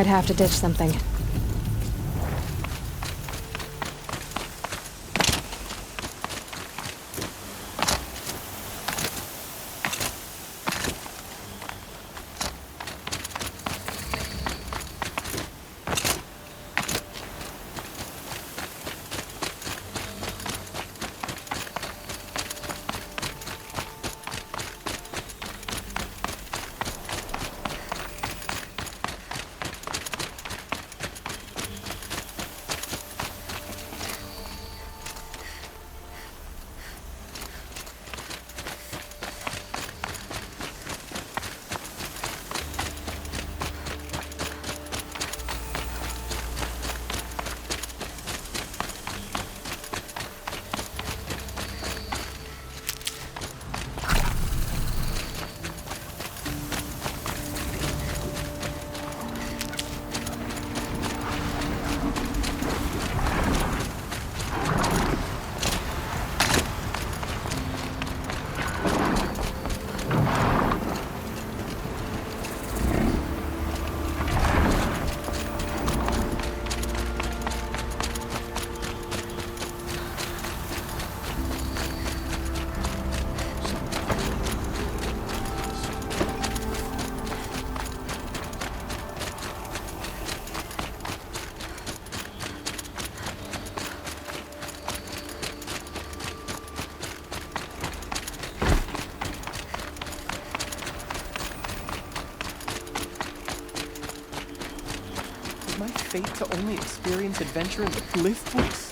I'd have to ditch something. My fate to only experience adventure in the Glyph books?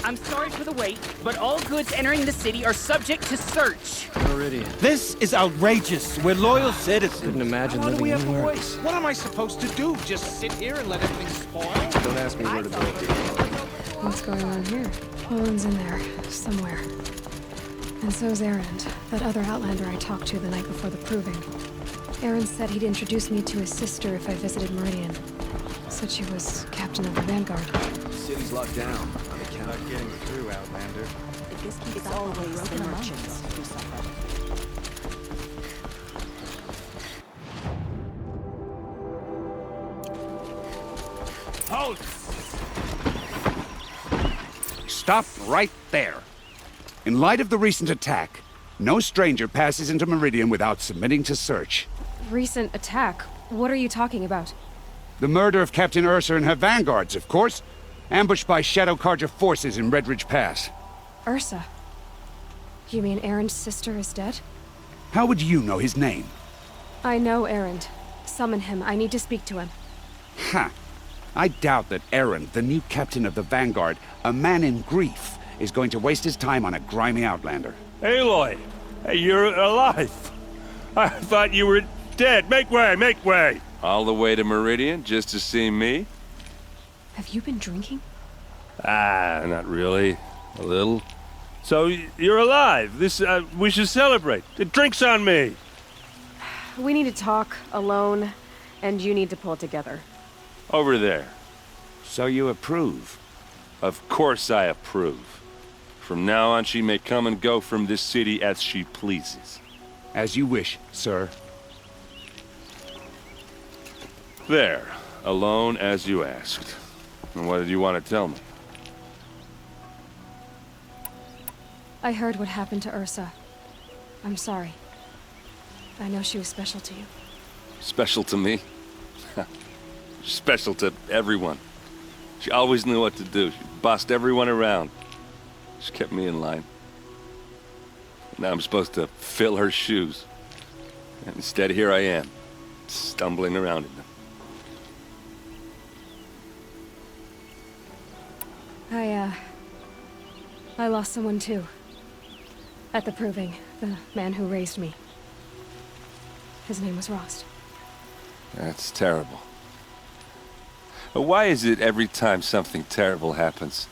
I'm sorry for the wait, but all goods entering the city are subject to search. Meridian. This is outrageous. We're loyal citizens. Couldn't imagine Why do living we have a anywhere. voice? What am I supposed to do? Just sit here and let everything spoil? Don't ask me where to go. What's going on here? Owen's in there, somewhere. And so's Erend, that other Outlander I talked to the night before the proving. Erend said he'd introduce me to his sister if I visited Meridian. Said she was captain of the Vanguard. The city's locked down on account Not getting through, Outlander. It's always the merchants who suffer. Halt! Stop right there. In light of the recent attack, no stranger passes into Meridian without submitting to search. Recent attack? What are you talking about? The murder of Captain Ursa and her vanguards, of course. Ambushed by Shadow Carja forces in Redridge Pass. Ursa? You mean Erend's sister is dead? How would you know his name? I know Erend. Summon him. I need to speak to him. Ha! I doubt that Erend, the new captain of the Vanguard, a man in grief, is going to waste his time on a grimy outlander. Aloy! Hey, you're alive! I thought you were dead. Make way, make way! All the way to Meridian just to see me? Have you been drinking? Ah, not really. A little. So, you're alive. We should celebrate. Drinks on me! We need to talk, alone, and you need to pull it together. Over there. So you approve? Of course I approve. From now on, she may come and go from this city as she pleases. As you wish, sir. There. Alone as you asked. And what did you want to tell me? I heard what happened to Ursa. I'm sorry. I know she was special to you. Special to me? Special to everyone. She always knew what to do. She bossed everyone around. She kept me in line. Now I'm supposed to fill her shoes. And instead, here I am, stumbling around in them. I lost someone too. At the proving, the man who raised me. His name was Rost. That's terrible. But why is it every time something terrible happens,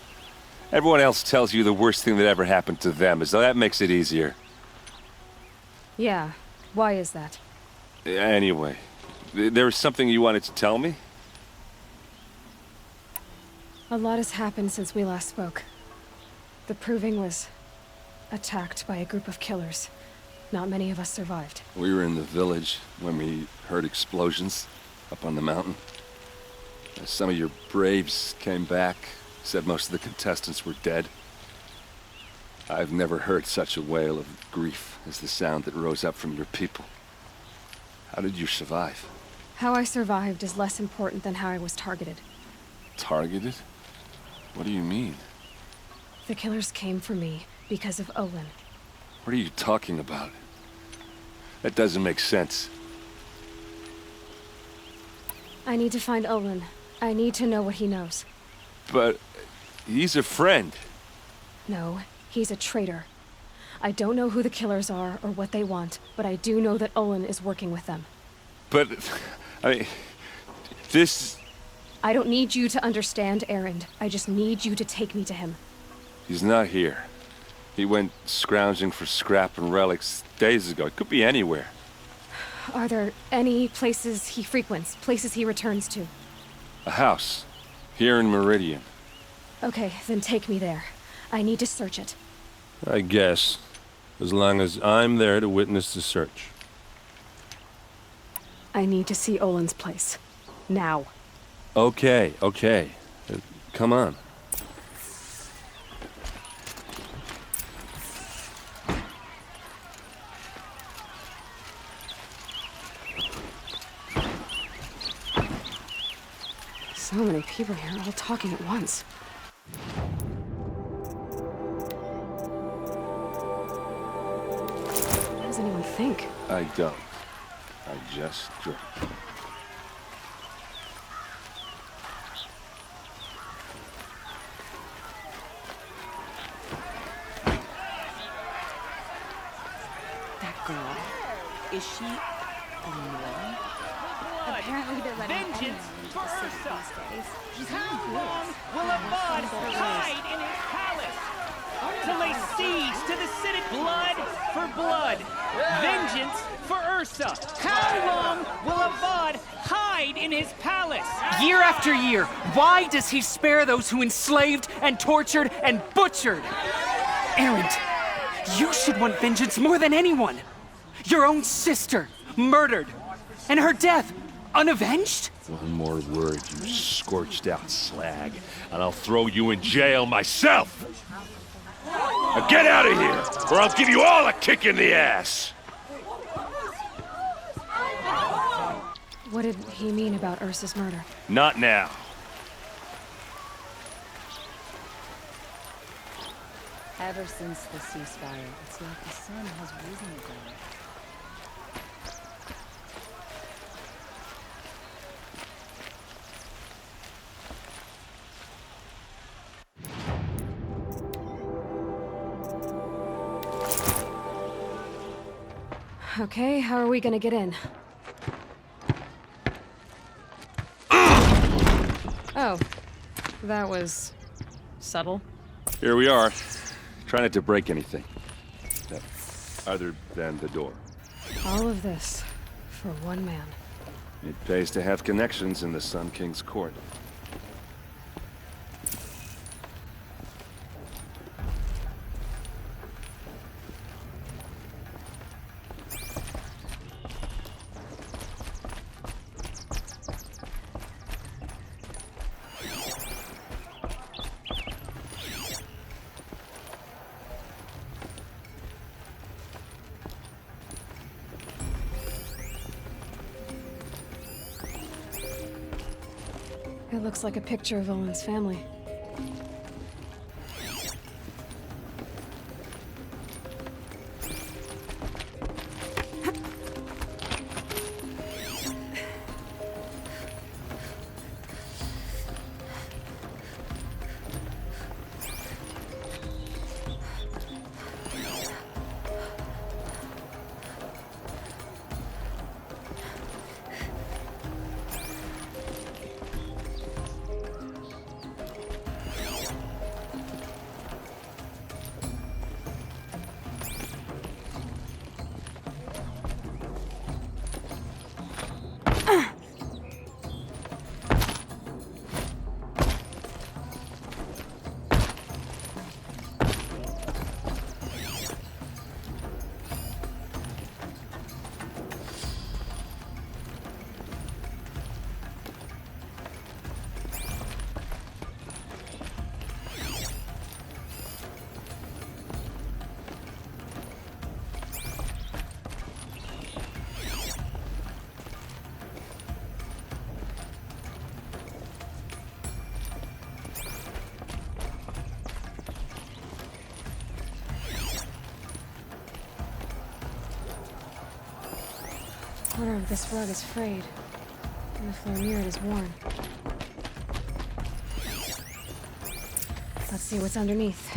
everyone else tells you the worst thing that ever happened to them, as though that makes it easier? Yeah, why is that? Anyway, there was something you wanted to tell me? A lot has happened since we last spoke. The Proving was attacked by a group of killers. Not many of us survived. We were in the village when we heard explosions up on the mountain. Some of your braves came back, said most of the contestants were dead. I've never heard such a wail of grief as the sound that rose up from your people. How did you survive? How I survived is less important than how I was targeted. Targeted? What do you mean? The killers came for me because of Olin. What are you talking about? That doesn't make sense. I need to find Olin. I need to know what he knows. But he's a friend. No, he's a traitor. I don't know who the killers are or what they want, but I do know that Olin is working with them. But, I mean, this... I don't need you to understand, Erend. I just need you to take me to him. He's not here. He went scrounging for scrap and relics days ago. It could be anywhere. Are there any places he frequents, places he returns to? A house. Here in Meridian. Okay, then take me there. I need to search it. I guess. As long as I'm there to witness the search. I need to see Olin's place. Now. Okay, okay. Come on. So many people here, all talking at once. What does anyone think? I don't. I just drink. That girl. Is she a Nora? Apparently they're letting vengeance for Ursa. How long will Avad hide in his palace? To lay siege to the city. Blood for blood. Vengeance for Ursa. How long will Avad hide in his palace? Year after year, why does he spare those who enslaved and tortured and butchered? Erend, you should want vengeance more than anyone. Your own sister, murdered, and her death, unavenged? One more word, you scorched out slag, and I'll throw you in jail myself! Now get out of here, or I'll give you all a kick in the ass! What did he mean about Ursa's murder? Not now. Ever since the ceasefire, it's like the sun has risen again. Okay, how are we gonna get in? Oh, that was subtle. Here we are. Try not to break anything. Other than the door. All of this for one man. It pays to have connections in the Sun King's court. It looks like a picture of Olin's family. corner of this rug is frayed, and the floor near it is worn. Let's see what's underneath.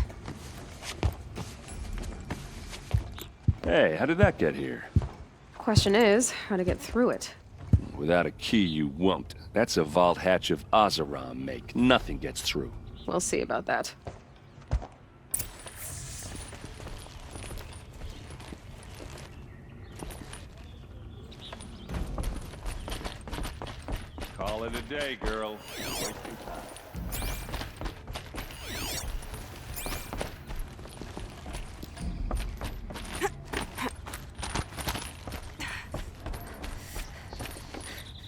Hey, how did that get here? Question is, how to get through it. Without a key, you won't. That's a vault hatch of Ozeram make. Nothing gets through. We'll see about that. Call it a day, girl.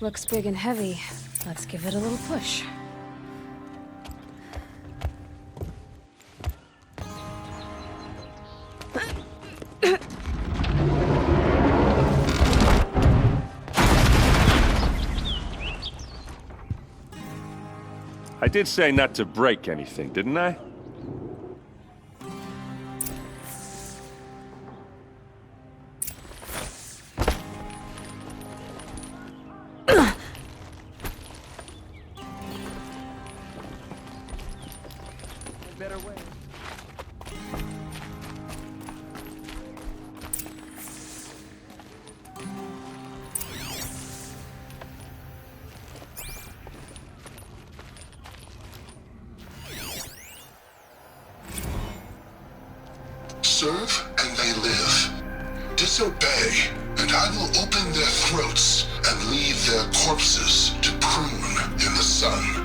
Looks big and heavy. Let's give it a little push. I did say not to break anything, didn't I? Better way. Serve and they live. Disobey, and I will open their throats and leave their corpses to prune in the sun.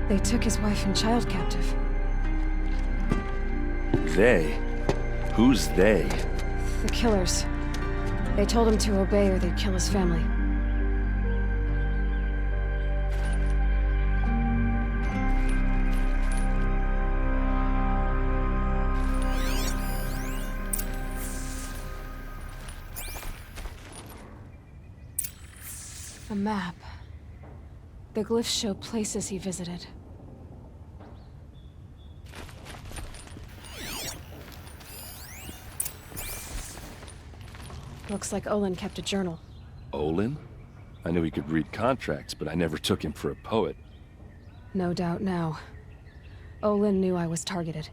They took his wife and child captive. They? Who's they? The killers. They told him to obey or they'd kill his family. A map. The glyphs show places he visited. Looks like Olin kept a journal. Olin? I knew he could read contracts, but I never took him for a poet. No doubt now. Olin knew I was targeted.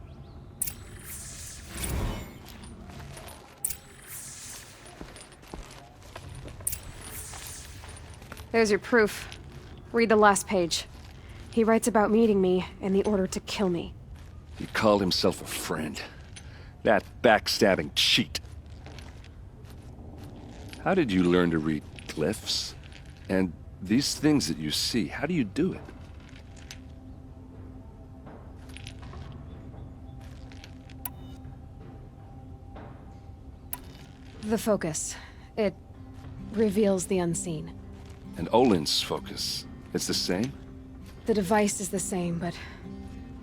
There's your proof. Read the last page. He writes about meeting me and the order to kill me. He called himself a friend. That backstabbing cheat. How did you learn to read glyphs? And these things that you see, how do you do it? The focus. It reveals the unseen. And Olin's focus, it's the same? The device is the same, but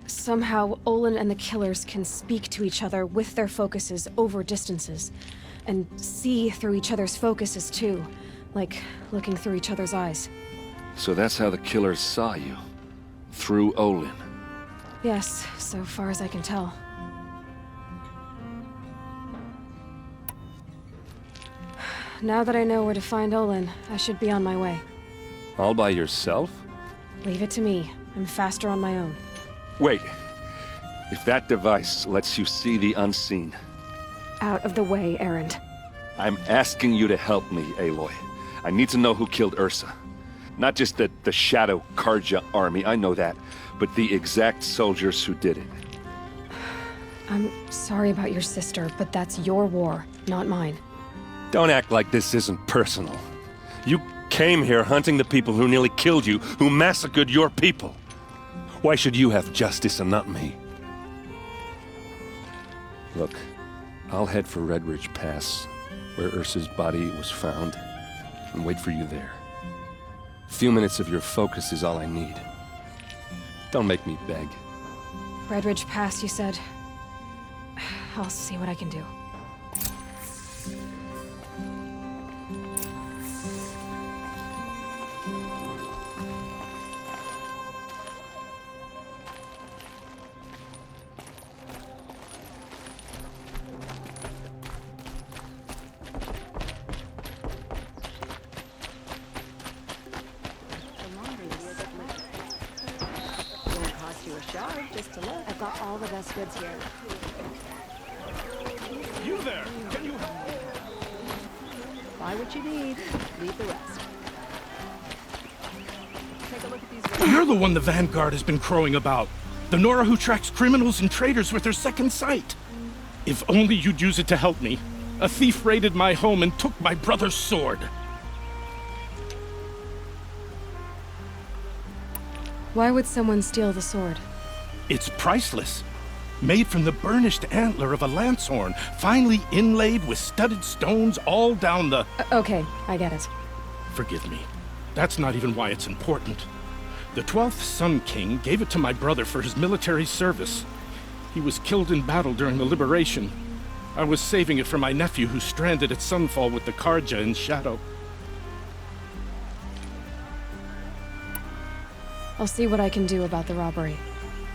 somehow Olin and the killers can speak to each other with their focuses over distances. And see through each other's focuses, too. Like looking through each other's eyes. So that's how the killers saw you? Through Olin? Yes, so far as I can tell. Now that I know where to find Olin, I should be on my way. All by yourself? Leave it to me. I'm faster on my own. Wait. If that device lets you see the unseen... Out of the way, Erend. I'm asking you to help me, Aloy. I need to know who killed Ursa. Not just the Shadow Karja army, I know that, but the exact soldiers who did it. I'm sorry about your sister, but that's your war, not mine. Don't act like this isn't personal. You came here hunting the people who nearly killed you, who massacred your people. Why should you have justice and not me? Look, I'll head for Red Ridge Pass, where Ursa's body was found, and wait for you there. A few minutes of your focus is all I need. Don't make me beg. Red Ridge Pass, you said? I'll see what I can do. got all the best goods here. You there! Can you... Buy what you need, leave the rest. Take a look at these... You're the one the Vanguard has been crowing about. The Nora who tracks criminals and traitors with her second sight. If only you'd use it to help me. A thief raided my home and took my brother's sword. Why would someone steal the sword? It's priceless. Made from the burnished antler of a lancehorn, finely inlaid with studded stones all down the... Okay, I get it. Forgive me. That's not even why it's important. The 12th Sun King gave it to my brother for his military service. He was killed in battle during the Liberation. I was saving it for my nephew who's stranded at Sunfall with the Karja in Shadow. I'll see what I can do about the robbery.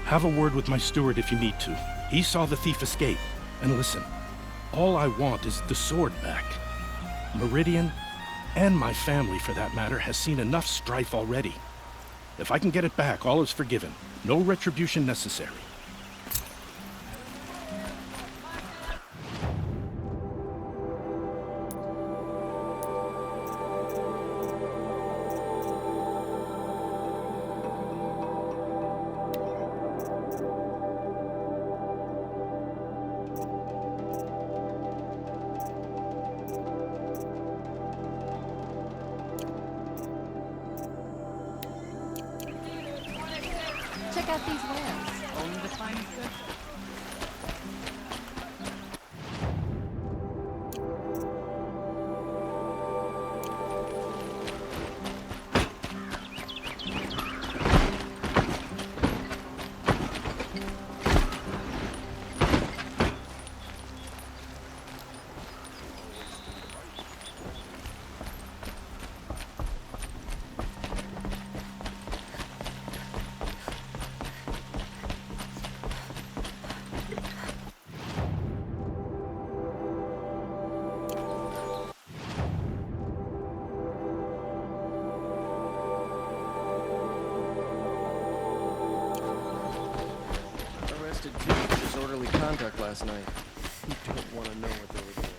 Have a word with my steward if you need to. He saw the thief escape. And listen, all I want is the sword back. Meridian, and my family for that matter, has seen enough strife already. If I can get it back, all is forgiven. No retribution necessary. Check out these wares. Only the finest goods. Arrested two for disorderly conduct last night. You don't want to know what they were doing.